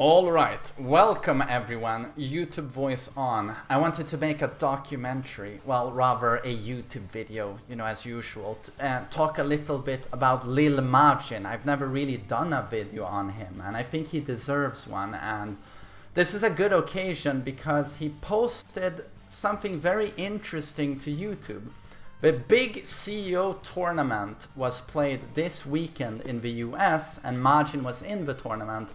Alright, welcome everyone, YouTube voice on. I wanted to make a documentary, well rather a YouTube video, as usual, and talk a little bit about Lil Majin. I've never really done a video on him and I think he deserves one, and this is a good occasion because he posted something very interesting to YouTube. The big CEO tournament was played this weekend in the US and Majin was in the tournament.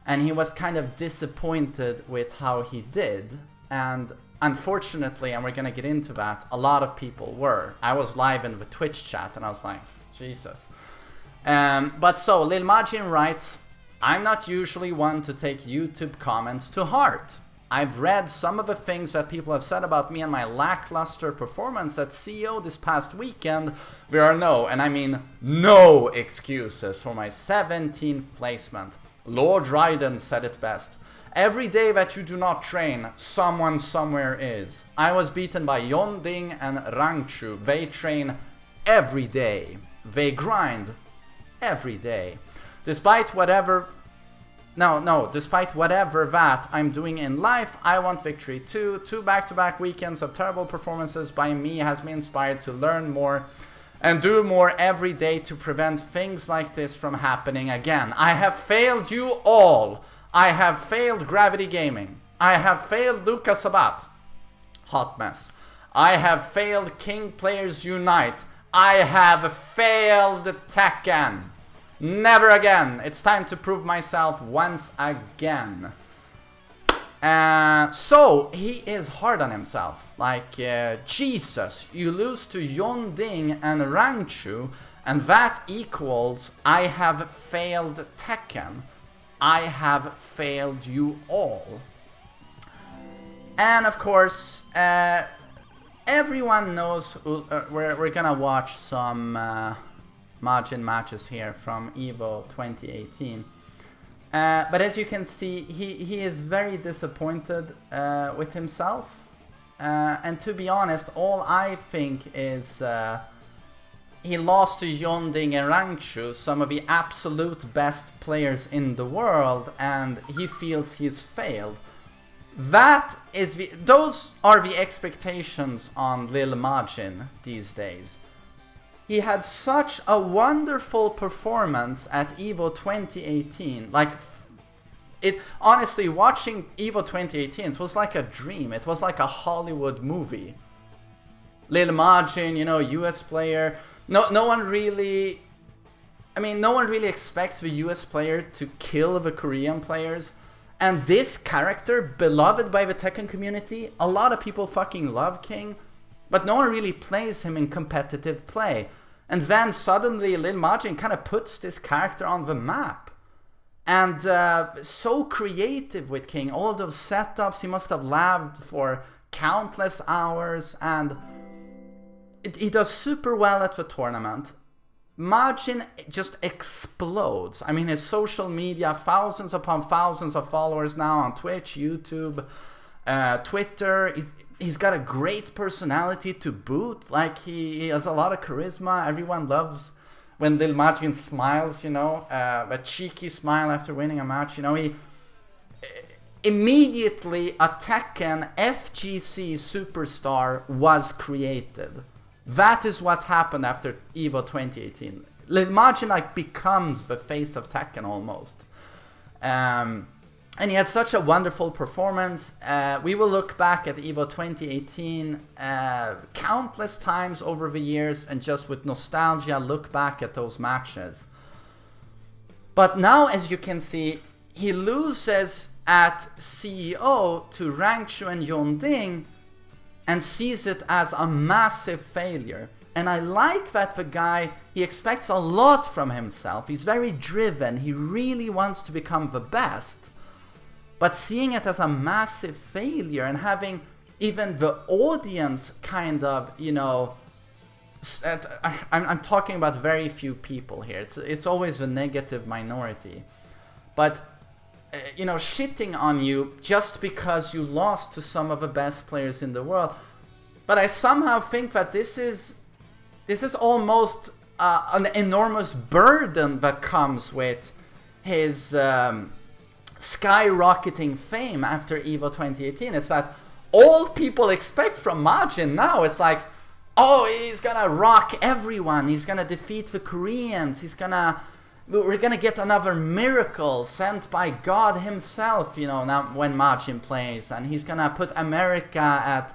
And he was kind of disappointed with how he did. And unfortunately, and we're going to get into that, a lot of people were. I was live in the Twitch chat and I was like, Jesus. But so, Lil Majin writes, I'm not usually one to take YouTube comments to heart. I've read some of the things that people have said about me and my lackluster performance at CEO this past weekend. There are no excuses for my 17th placement. Lord Raiden said it best. Every day that you do not train, someone somewhere is. I was beaten by Yonding and Rangchu. They train every day. They grind every day. Despite whatever that I'm doing in life, I want victory too. 2 back-to-back weekends of terrible performances by me has me inspired to learn more and do more every day to prevent things like this from happening again. I have failed you all. I have failed Gravity Gaming. I have failed Lucas Sabat. Hot mess. I have failed King Players Unite. I have failed Tekken. Never again. It's time to prove myself once again. So he is hard on himself, like Jesus, you lose to Yonding and Rangchu and that equals I have failed Tekken. I have failed you all. And of course, everyone knows we're gonna watch some Majin matches here from EVO 2018. But as you can see, he is very disappointed with himself. And to be honest, all I think is he lost to Yonding and Rangchu, some of the absolute best players in the world, and he feels he's failed. Those are the expectations on Lil Majin these days. He had such a wonderful performance at EVO 2018. Honestly, watching EVO 2018, it was like a dream. It was like a Hollywood movie. Lil Majin, US player. No one really expects the US player to kill the Korean players. And this character, beloved by the Tekken community, a lot of people fucking love King, but no one really plays him in competitive play. And then suddenly Lil Majin kind of puts this character on the map. And so creative with King. All those setups, he must have labbed for countless hours. And he does super well at the tournament. Majin just explodes. I mean, his social media, thousands upon thousands of followers now on Twitch, YouTube, Twitter. He's got a great personality to boot. Like, he has a lot of charisma. Everyone loves when Lil Majin smiles, a cheeky smile after winning a match. He immediately a Tekken FGC superstar was created. That is what happened after EVO 2018. Lil Majin becomes the face of Tekken almost. And he had such a wonderful performance. We will look back at EVO 2018 countless times over the years and just with nostalgia look back at those matches. But now, as you can see, he loses at CEO to Rangchu and Yonding and sees it as a massive failure. And I like that the guy, he expects a lot from himself. He's very driven. He really wants to become the best. But seeing it as a massive failure and having even the audience kind of, I'm talking about very few people here. It's always the negative minority. But, shitting on you just because you lost to some of the best players in the world. But I somehow think that this is almost an enormous burden that comes with his skyrocketing fame after EVO 2018. It's that all people expect from Majin now. It's like, oh, he's gonna rock everyone. He's gonna defeat the Koreans. We're gonna get another miracle sent by God himself, you know, now when Majin plays, and he's gonna put America at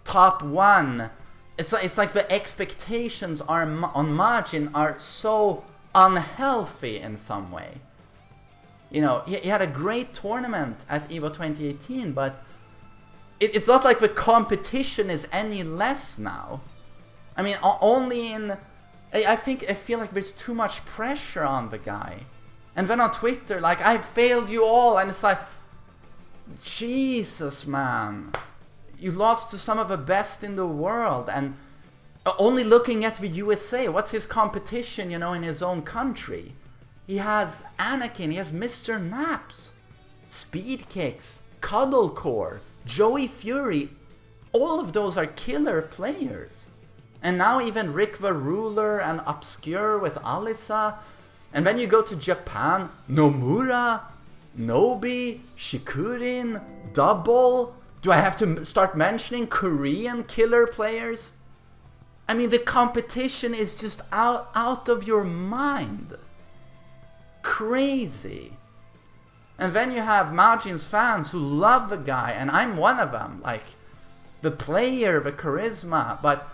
top 1. It's like the expectations on Majin are so unhealthy in some way. You know, he had a great tournament at EVO 2018, but it's not like the competition is any less now. I mean, only in... I feel like there's too much pressure on the guy. And then on Twitter, like, I failed you all, and it's like, Jesus, man. You lost to some of the best in the world, and only looking at the USA, what's his competition, you know, in his own country? He has Anakin, he has Mr. Naps, Speed Kicks, Cuddlecore, Joey Fury. All of those are killer players. And now even Rick the Ruler and Obscure with Alisa. And then you go to Japan, Nomura, Nobi, Shikurin, Double. Do I have to start mentioning Korean killer players? I mean, the competition is just out of your mind. Crazy. And then you have Majin's fans who love the guy, and I'm one of them. Like, the player, the charisma, but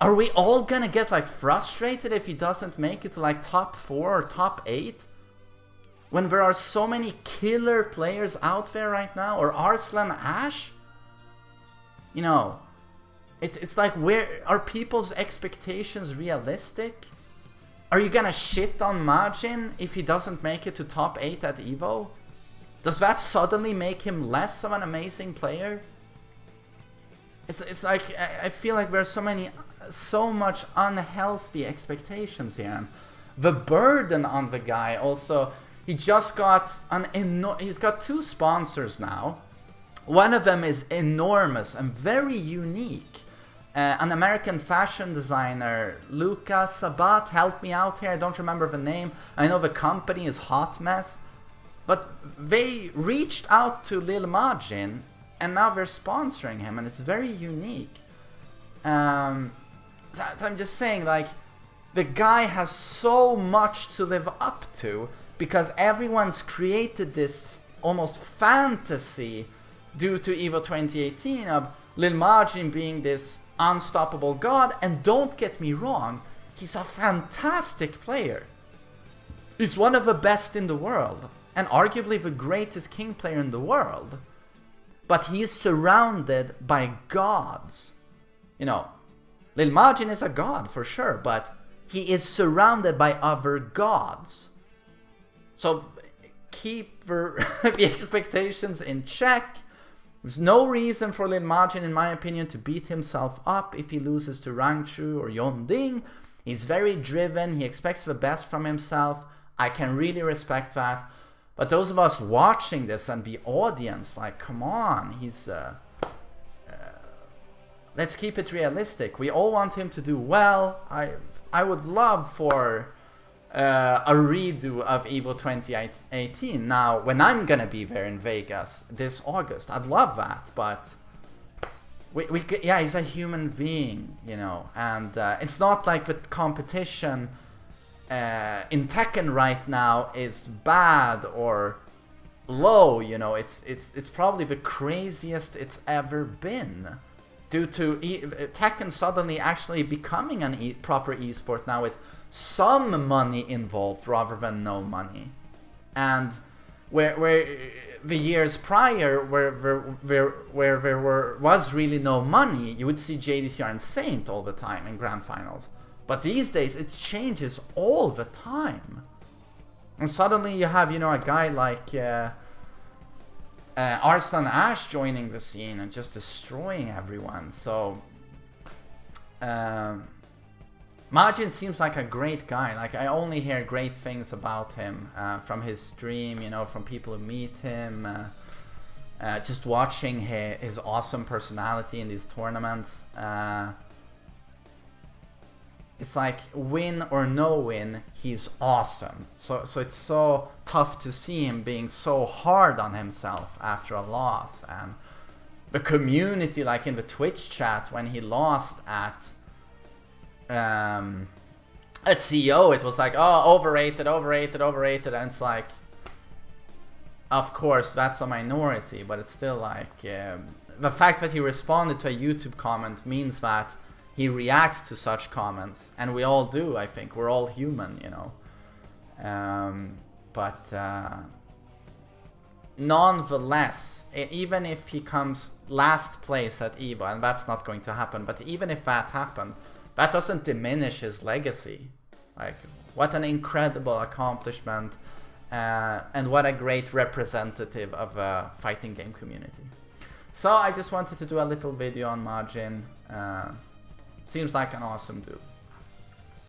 are we all gonna get like frustrated if he doesn't make it to like top 4 or top 8? When there are so many killer players out there right now, or Arslan Ash? You know, it's like, where are people's expectations realistic? Are you gonna shit on Majin if he doesn't make it to top 8 at EVO? Does that suddenly make him less of an amazing player? It's like, I feel like there's so much unhealthy expectations here. And the burden on the guy also, he just got he's got 2 sponsors now. One of them is enormous and very unique. An American fashion designer, Luca Sabat, help me out here, I don't remember the name. I know the company is Hot Mess. But they reached out to Lil Majin, and now they're sponsoring him, and it's very unique. So I'm just saying, like, the guy has so much to live up to, because everyone's created this almost fantasy due to EVO 2018 of Lil Majin being this unstoppable god. And don't get me wrong, he's a fantastic player. He's one of the best in the world, and arguably the greatest king player in the world. But he is surrounded by gods. You know, Lil Majin is a god for sure, but he is surrounded by other gods. So keep the expectations in check. There's no reason for Lil Majin, in my opinion, to beat himself up if he loses to Rangchu or Yonding. He's very driven, he expects the best from himself. I can really respect that. But those of us watching this and the audience, like, come on, he's... let's keep it realistic. We all want him to do well. I would love for a redo of EVO 2018. Now, when I'm gonna be there in Vegas this August, I'd love that, but... yeah, he's a human being, you know, and it's not like the competition in Tekken right now is bad or low, you know. It's probably the craziest it's ever been, due to Tekken suddenly actually becoming an proper esport now, with some money involved rather than no money. And where the years prior, where there was really no money, you would see JDCR and Saint all the time in grand finals. But these days, it changes all the time. And suddenly you have, you know, a guy like Arslan Ash joining the scene and just destroying everyone. So, Majin seems like a great guy. Like, I only hear great things about him from his stream, you know, from people who meet him. Just watching his awesome personality in these tournaments. it's like win or no win, he's awesome. So it's so tough to see him being so hard on himself after a loss. And the community, like in the Twitch chat when he lost at CEO, it was like, oh, overrated, and it's like, of course that's a minority, but it's still like the fact that he responded to a YouTube comment means that he reacts to such comments, and we all do. I think we're all human, you know. But nonetheless, even if he comes last place at EVO, and that's not going to happen, but even if that happened, that doesn't diminish his legacy. Like, what an incredible accomplishment, and what a great representative of a fighting game community. So I just wanted to do a little video on Majin. Seems like an awesome dude.